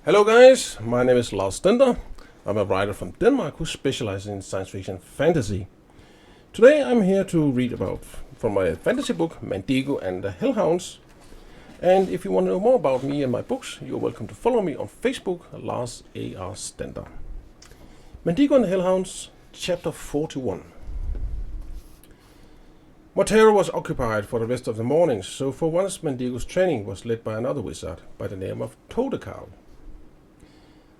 Hello guys, my name is Lars Stender. I'm a writer from Denmark who specializes in science fiction fantasy. Today I'm here to read about from my fantasy book Madigo and the Hounds. And if you want to know more about me and my books, you're welcome to follow me on Facebook, Lars A.R. Stender. Madigo and the Hounds, Chapter 41. Montero was occupied for the rest of the morning, so for once Madigo's training was led by another wizard by the name of Todekal.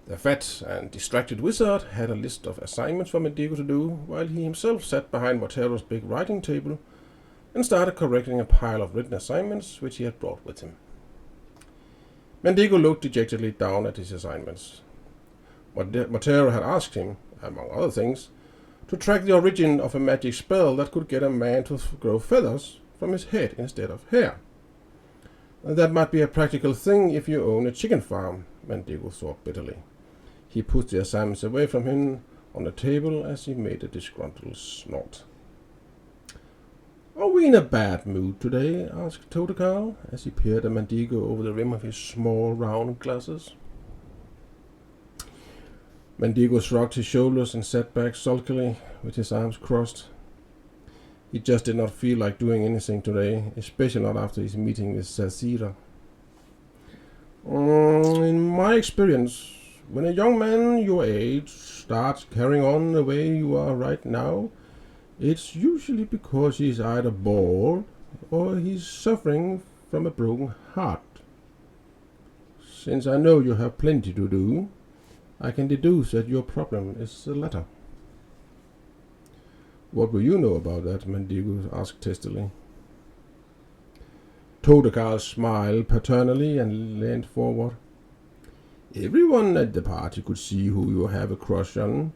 The fat and distracted wizard had a list of assignments for Madigo to do, while he himself sat behind Montero's big writing table and started correcting a pile of written assignments which he had brought with him. Madigo looked dejectedly down at his assignments. Montero had asked him, among other things, to track the origin of a magic spell that could get a man to grow feathers from his head instead of hair. That might be a practical thing if you own a chicken farm, Madigo thought bitterly. He put the assignments away from him on the table as he made a disgruntled snort. "Are we in a bad mood today?" asked Todekal, as he peered at Madigo over the rim of his small round glasses. Madigo shrugged his shoulders and sat back sulkily with his arms crossed. He just did not feel like doing anything today, especially not after his meeting with Sazira. In my experience, when a young man your age starts carrying on the way you are right now, it's usually because he's either bored or he's suffering from a broken heart. Since I know you have plenty to do, I can deduce that your problem is the latter. "What will you know about that?" Madigo asked testily. Todekal smiled paternally and leaned forward. "Everyone at the party could see who you have a crush on,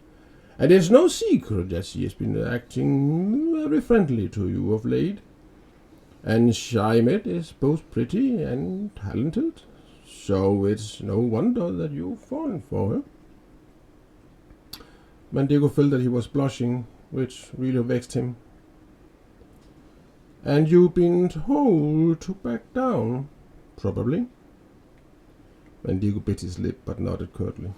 and it's no secret that she has been acting very friendly to you of late. And Shaimet is both pretty and talented, so it's no wonder that you've fallen for her." Madigo felt that he was blushing, which really vexed him. "And you've been told to back down, probably?" Madigo bit his lip but nodded curtly.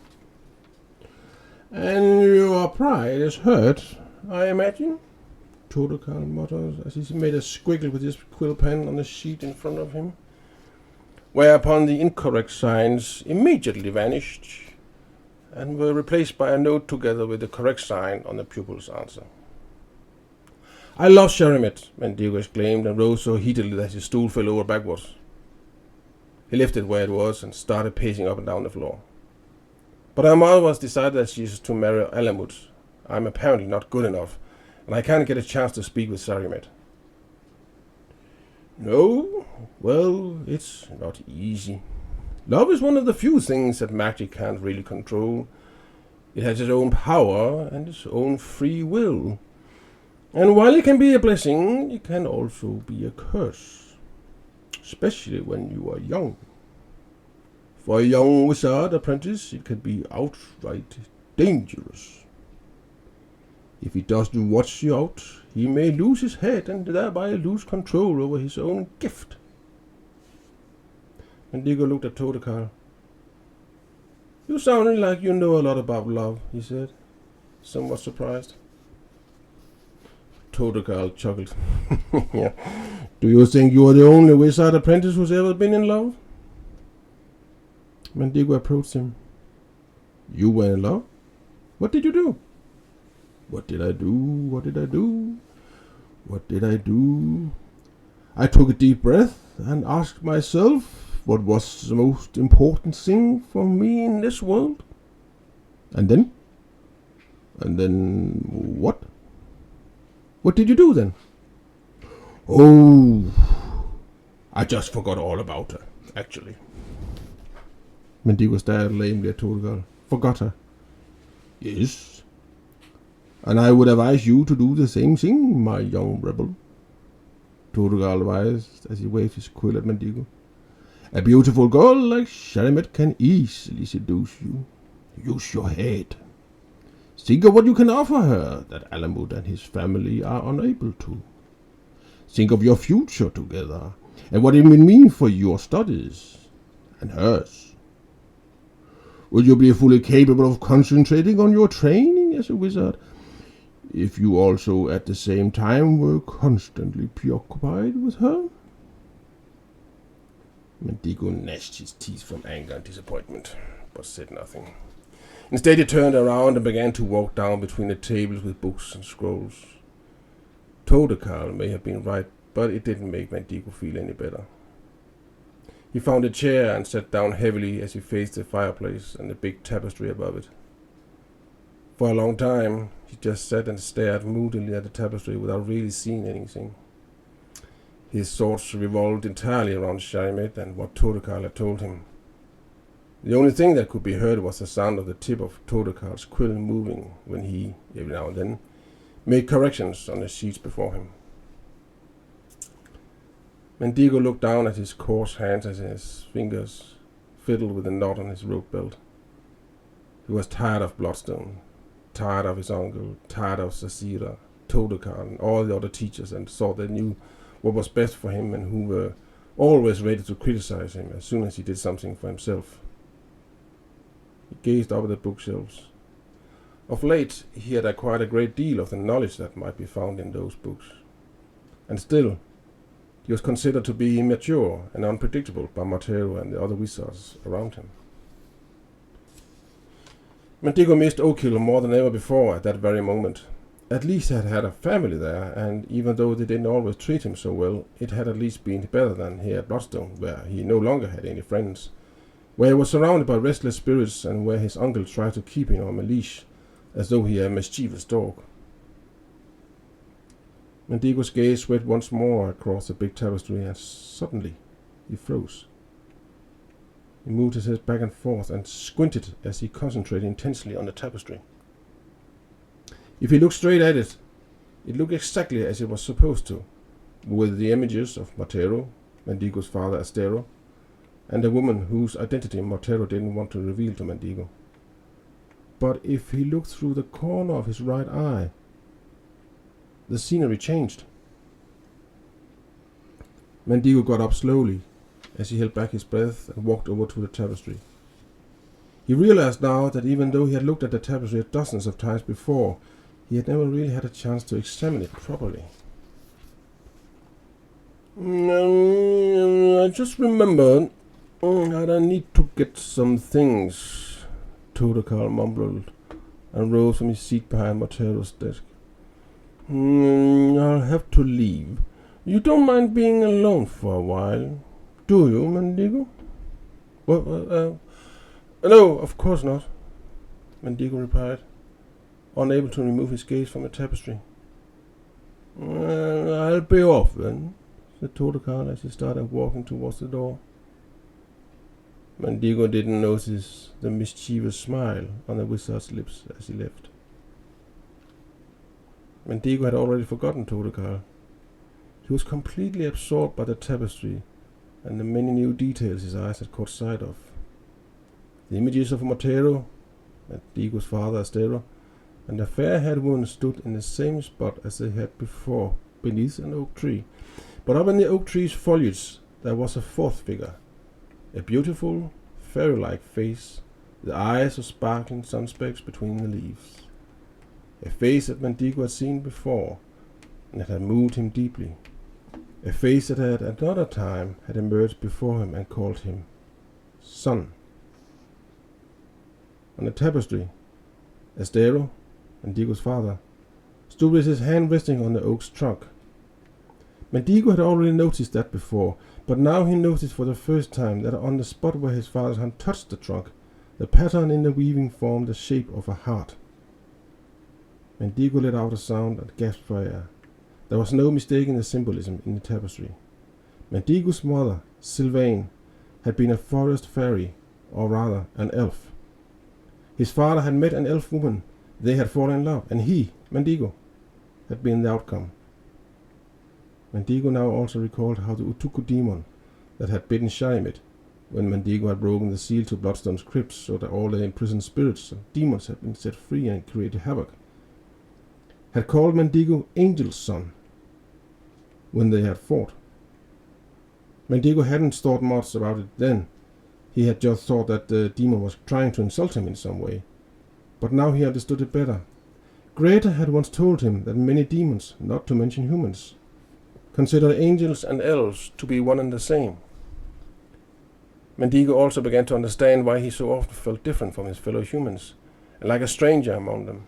"And your pride is hurt, I imagine?" Todekal muttered as he made a squiggle with his quill pen on the sheet in front of him, whereupon the incorrect signs immediately vanished and were replaced by a note together with the correct sign on the pupil's answer. "I love Sherimet," Madigo exclaimed and rose so heatedly that his stool fell over backwards. He left it where it was and started pacing up and down the floor. "But her mother was decided that she is to marry Alamut. I'm apparently not good enough, and I can't get a chance to speak with Sherimet." "No? Well, it's not easy. Love is one of the few things that magic can't really control. It has its own power and its own free will. And while it can be a blessing, it can also be a curse, especially when you are young. For a young wizard apprentice, it can be outright dangerous. If he doesn't watch you out, he may lose his head and thereby lose control over his own gift." Madigo looked at Todekal. "You sound like you know a lot about love," he said, somewhat surprised. Todekal chuckled. "Yeah. Do you think you are the only wizard apprentice who's ever been in love?" Madigo approached him. "You were in love? What did you do?" "What did I do? What did I do? What did I do?" I took a deep breath and asked myself what was the most important thing for me in this world. And then? And then what? What did you do then?" "Oh, I just forgot all about her, actually." Madigo stared lamely at Todekal. "Forgot her?" "Yes. And I would advise you to do the same thing, my young rebel," Todekal advised as he waved his quill at Madigo. "A beautiful girl like Sherimet can easily seduce you. Use your head. Think of what you can offer her that Alamut and his family are unable to. Think of your future together and what it will mean for your studies and hers. Would you be fully capable of concentrating on your training as a wizard if you also at the same time were constantly preoccupied with her? Madigo gnashed his teeth from anger and disappointment, but said nothing. Instead, he turned around and began to walk down between the tables with books and scrolls. Todekarl may have been right, but it didn't make Madigo feel any better. He found a chair and sat down heavily as he faced the fireplace and the big tapestry above it. For a long time, he just sat and stared moodily at the tapestry without really seeing anything. His thoughts revolved entirely around Shaimet and what Todekarl had told him. The only thing that could be heard was the sound of the tip of Todekarl's quill moving when he, every now and then, made corrections on the sheets before him. Madigo looked down at his coarse hands as his fingers fiddled with the knot on his rope belt. He was tired of Bloodstone, tired of his uncle, tired of Sasira, Todekarl, and all the other teachers, and thought they knew what was best for him and who were always ready to criticize him as soon as he did something for himself. He gazed up at the bookshelves. Of late, he had acquired a great deal of the knowledge that might be found in those books. And still, he was considered to be immature and unpredictable by Matero and the other wizards around him. Madigo missed Oakhill more than ever before at that very moment. At least he had had a family there, and even though they didn't always treat him so well, it had at least been better than here at Bloodstone, where he no longer had any friends, where he was surrounded by restless spirits, and where his uncle tried to keep him on a leash, as though he were a mischievous dog. Madigo's gaze went once more across the big tapestry, and suddenly he froze. He moved his head back and forth and squinted as he concentrated intensely on the tapestry. If he looked straight at it, it looked exactly as it was supposed to, with the images of Matero, Madigo's father Astero, and a woman whose identity Matero didn't want to reveal to Madigo. But if he looked through the corner of his right eye, the scenery changed. Madigo got up slowly as he held back his breath and walked over to the tapestry. He realized now that even though he had looked at the tapestry dozens of times before, he had never really had a chance to examine it properly. I just remembered that I need to get some things, Todekarl mumbled, and rose from his seat behind Matero's desk. I'll have to leave. You don't mind being alone for a while, do you, Madigo? Well, no, of course not, Madigo replied, unable to remove his gaze from the tapestry. I'll be off then, said Todekarl as he started walking towards the door. Madigo didn't notice the mischievous smile on the wizard's lips as he left. Madigo had already forgotten Todekarl. He was completely absorbed by the tapestry and the many new details his eyes had caught sight of. The images of Matero, Madigo's father Astero, and the fair-haired woman stood in the same spot as they had before, beneath an oak tree. But up in the oak tree's foliage there was a fourth figure, a beautiful, fairy-like face, with eyes of sparkling sunspecks between the leaves. A face that Madigo had seen before, and that had moved him deeply. A face that at another time had emerged before him and called him son. On the tapestry, Astero, Madigo's father, stood with his hand resting on the oak's trunk. Madigo had already noticed that before, but now he noticed for the first time that on the spot where his father's hand touched the trunk, the pattern in the weaving formed the shape of a heart. Madigo let out a sound and gasped for air. There was no mistaking the symbolism in the tapestry. Madigo's mother, Sylvain, had been a forest fairy, or rather an elf. His father had met an elf woman, they had fallen in love, and he, Madigo, had been the outcome. Madigo now also recalled how the Utuku demon that had bitten Shaimet, when Madigo had broken the seal to Bloodstone's crypt so that all the imprisoned spirits and demons had been set free and created havoc, had called Madigo Angel's son when they had fought. Madigo hadn't thought much about it then. He had just thought that the demon was trying to insult him in some way. But now he understood it better. Greta had once told him that many demons, not to mention humans, consider angels and elves to be one and the same. Madigo also began to understand why he so often felt different from his fellow humans, and like a stranger among them.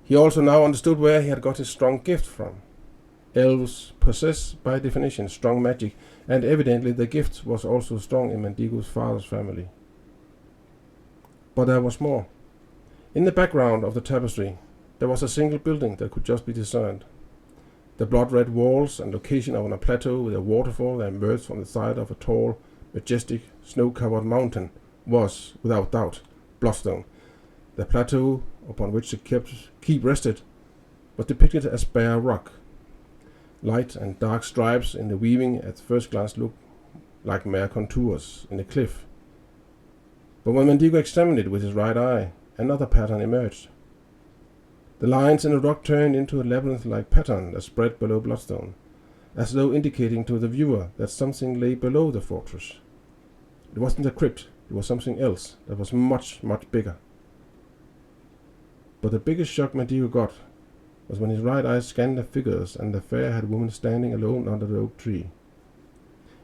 He also now understood where he had got his strong gift from. Elves possess, by definition, strong magic, and evidently the gift was also strong in Madigo's father's family. But there was more. In the background of the tapestry, there was a single building that could just be discerned. The blood-red walls and location on a plateau with a waterfall that emerged from the side of a tall, majestic, snow-covered mountain was, without doubt, Bloodstone. The plateau upon which the keep rested was depicted as bare rock. Light and dark stripes in the weaving at first glance looked like mere contours in the cliff. But when Madigo examined it with his right eye, another pattern emerged. The lines in the rock turned into a labyrinth-like pattern that spread below Bloodstone, as though indicating to the viewer that something lay below the fortress. It wasn't a crypt, it was something else that was much, much bigger. But the biggest shock Madigo got was when his right eye scanned the figures and the fair-haired woman standing alone under the oak tree.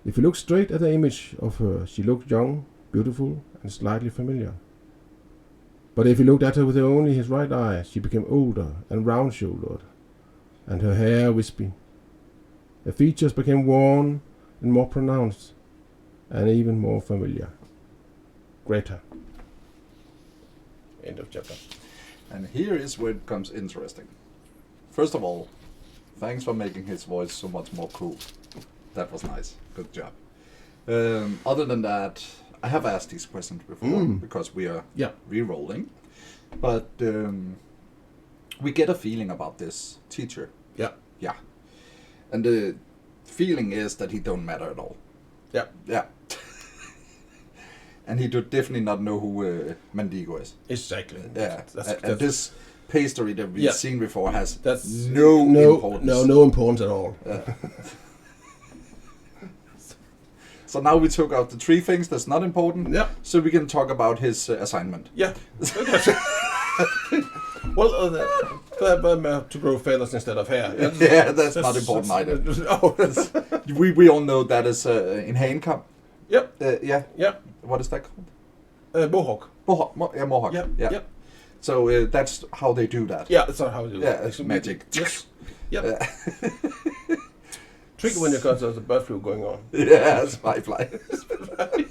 If he looked straight at the image of her, she looked young, beautiful, and slightly familiar. But if he looked at her with only his right eye, she became older and round-shouldered, and her hair wispy. Her features became worn and more pronounced, and even more familiar. Greta. End of chapter. And here is where it becomes interesting. First of all, thanks for making his voice so much more cool. That was nice. Good job. Other than that, I have asked these questions before because we are re-rolling. But we get a feeling about this teacher. Yeah. Yeah. And the feeling is that he don't matter at all. Yeah. Yeah. And he do definitely not know who Madigo is. Exactly. Yeah. That's and this pastry that we've seen before has no importance. No importance at all. So now we took out the 3 things that's not important. Yeah. So we can talk about his assignment. Yeah. Well, to grow feathers instead of hair. Yeah, that's not important either. We all know that is in handcuff. Yep. Yeah. What is that called? Mohawk. Mohawk. Yep. So that's how they do that. Yeah, that's not how they do it. Yeah, it's magic. Yes. Yep. Tricky when you've got the bird flu going on. Yeah, it's fly.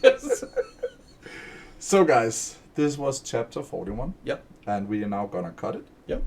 Yes. So guys, this was chapter 41. Yep. And we are now gonna cut it. Yep.